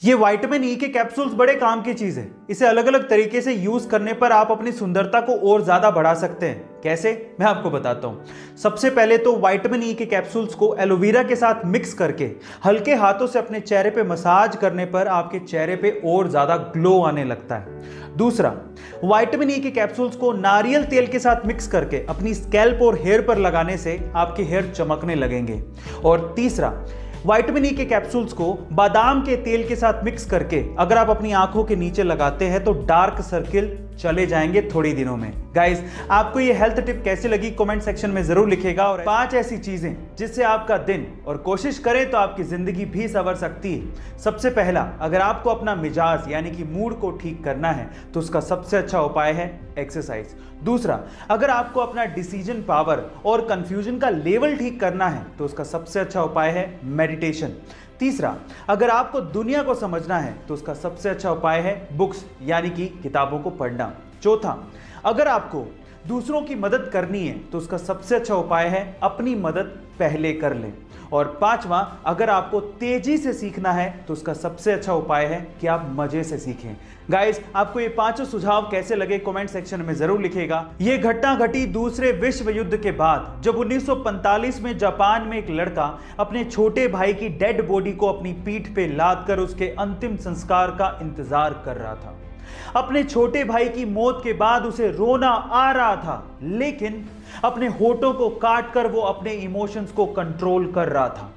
ये vitamin E के capsules बड़े काम की चीज है। इसे अलग अलग तरीके से यूज करने पर आप अपनी सुंदरता को और ज्यादा बढ़ा सकते हैं। कैसे, मैं आपको बताता हूं। सबसे पहले तो विटामिन ई के कैप्सूल्स को एलोवेरा के साथ मिक्स करके हल्के हाथों से अपने चेहरे पे मसाज करने पर आपके चेहरे पे और ज्यादा ग्लो आने लगता है। दूसरा, विटामिन ई के कैप्सूल्स को नारियल तेल के साथ मिक्स करके अपनी स्कैल्प और हेयर पर लगाने से आपके हेयर चमकने लगेंगे। और तीसरा, विटामिन ई के कैप्सूल्स को बादाम के तेल के साथ मिक्स करके अगर आप अपनी आंखों के नीचे लगाते हैं तो डार्क सर्किल चले जाएंगे थोड़ी दिनों में। गाइस, आपको ये हेल्थ टिप कैसे लगी कमेंट सेक्शन में जरूर लिखिएगा। और 5 ऐसी चीजें जिससे आपका दिन और कोशिश करें तो आपकी जिंदगी भी संवर सकती है। सबसे पहला, अगर आपको अपना मिजाज यानी कि मूड को ठीक करना है तो उसका सबसे अच्छा उपाय है एक्सरसाइज। दूसरा, अगर आपको अपना डिसीजन पावर और कंफ्यूजन का लेवल ठीक करना है तो उसका सबसे अच्छा उपाय है मेडिटेशन। तीसरा, अगर आपको दुनिया को समझना है तो उसका सबसे अच्छा उपाय है बुक्स यानी कि किताबों को पढ़ना। चौथा, अगर आपको दूसरों की मदद करनी है तो उसका सबसे अच्छा उपाय है अपनी मदद पहले कर लें। और पांचवा, अगर आपको तेजी से सीखना है तो उसका सबसे अच्छा उपाय है कि आप मजे से सीखें। गाइस, आपको ये पांचों सुझाव कैसे लगे कमेंट सेक्शन में जरूर लिखिएगा। ये घटना घटी दूसरे विश्व युद्ध के बाद, जब 1945 में जापान में एक लड़का अपने छोटे भाई की डेड बॉडी को अपनी पीठ पे लाद कर उसके अंतिम संस्कार का इंतजार कर रहा था। अपने छोटे भाई की मौत के बाद उसे रोना आ रहा था, लेकिन अपने होठों को काट कर वो अपने इमोशंस को कंट्रोल कर रहा था।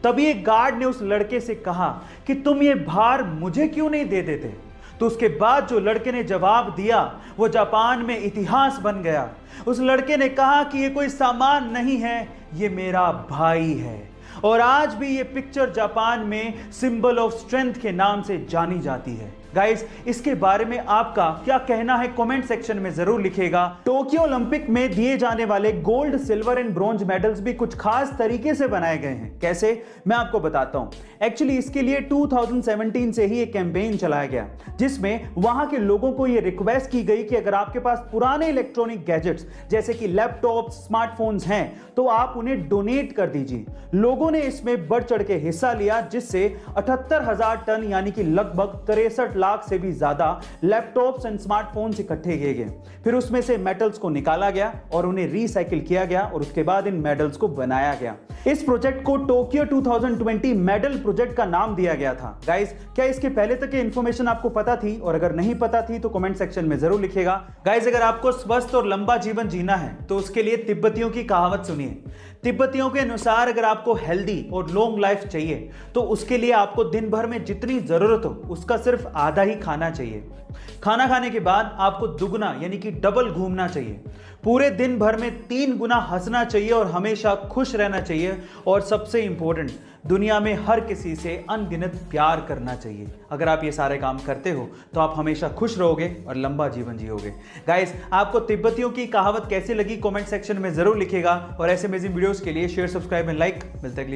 तभी एक गार्ड ने उस लड़के से कहा कि तुम ये भार मुझे क्यों नहीं दे देते। तो उसके बाद जो लड़के ने जवाब दिया वो जापान में इतिहास बन गया। उस लड़के ने कहा कि ये कोई सामान नहीं है, ये मेरा भाई है। और आज भी ये पिक्चर जापान में सिंबल ऑफ स्ट्रेंथ के नाम से जानी जाती है। गाइस, इसके बारे में आपका क्या कहना है कमेंट सेक्शन में जरूर लिखिएगा। टोक्यो ओलंपिक में दिए जाने वाले gold, silver and bronze medals भी कुछ खास तरीके से बनाए गए हैं। कैसे, मैं आपको बताता हूं। एक्चुअली इसके लिए 2017 से ही एक कैंपेन चलाया गया जिसमें वहां के लोगों को यह रिक्वेस्ट की गई कि अगर आपके पास पुराने इलेक्ट्रॉनिक गैजेट्स जैसे कि लैपटॉप, स्मार्टफोन्स हैं तो आप उन्हें डोनेट कर दीजिए। लोगों ने इसमें बढ़ चढ़ के हिस्सा लिया, जिससे 78,000 टन यानी कि लगभग 63 लाख से भी ज्यादा लैपटॉप्स एंड स्मार्टफोन्स इकट्ठे किए गए। फिर उसमें से मेटल्स को निकाला गया और उन्हें रिसाइकिल किया गया और उसके बाद इन मेडल्स को बनाया गया। इस प्रोजेक्ट को टोक्यो 2020 मेडल प्रोजेक्ट का नाम दिया गया था। गाइस, क्या इसके पहले तक की इंफॉर्मेशन आपको पता थी? और अगर नहीं पता थी तो कमेंट सेक्शन में जरूर लिखिएगा। गाइस, अगर आपको स्वस्थ और लंबा जीवन जीना है तो उसके लिए तिब्बतियों की कहावत सुनिए। तिब्बतियों के अनुसार अगर आपको हेल्दी और लॉन्ग लाइफ चाहिए तो उसके लिए आपको दिन भर में जितनी जरूरत हो उसका सिर्फ आधा ही खाना चाहिए। खाना खाने के बाद आपको दुगना यानी कि डबल घूमना चाहिए। पूरे दिन भर में 3 गुना हंसना चाहिए और हमेशा खुश रहना चाहिए। और सबसे इंपॉर्टेंट, दुनिया में हर किसी से अनगिनत प्यार करना चाहिए। अगर आप ये सारे काम करते हो तो आप हमेशा खुश रहोगे और लंबा जीवन जियोगे। गाइस, आपको तिब्बतियों की कहावत कैसी लगी कमेंट सेक्शन में जरूर लिखिएगा। और ऐसे अमेजिंग वीडियोस के लिए शेयर, सब्सक्राइब एंड लाइक। मिलते हैं अगली